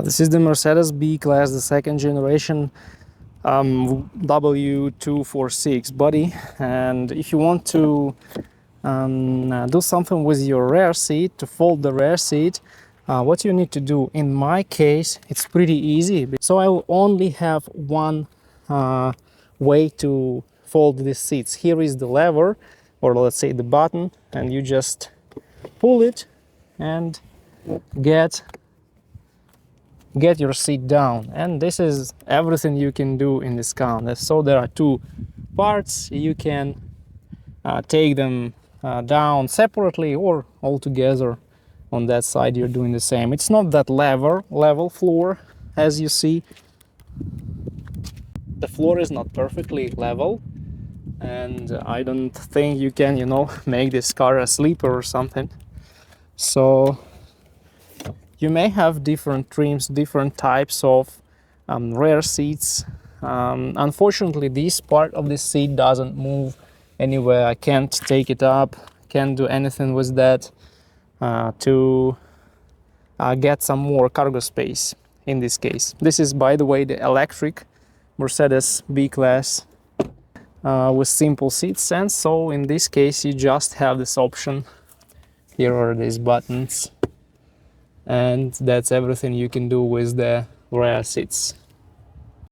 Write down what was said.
This is the Mercedes B-Class, the second generation W246 body. And if you want to do something with your rear seat, to fold the rear seat, what you need to do, in my case, it's pretty easy. So I will only have one way to fold these seats. Here is the lever, or let's say the button, and you just pull it and get your seat down. And this is everything you can do in this car. So there are two parts. You can take them down separately or all together. On that side you're doing the same. It's not that level floor, as you see. The floor is not perfectly level, and I don't think you can, make this car a sleeper or something. So you may have different trims, different types of rear seats. Unfortunately, this part of the seat doesn't move anywhere. I can't take it up, can't do anything with that to get some more cargo space in this case. This is, by the way, the electric Mercedes B-Class with simple seats, and so in this case you just have this option. Here are these buttons, and that's everything you can do with the rear seats.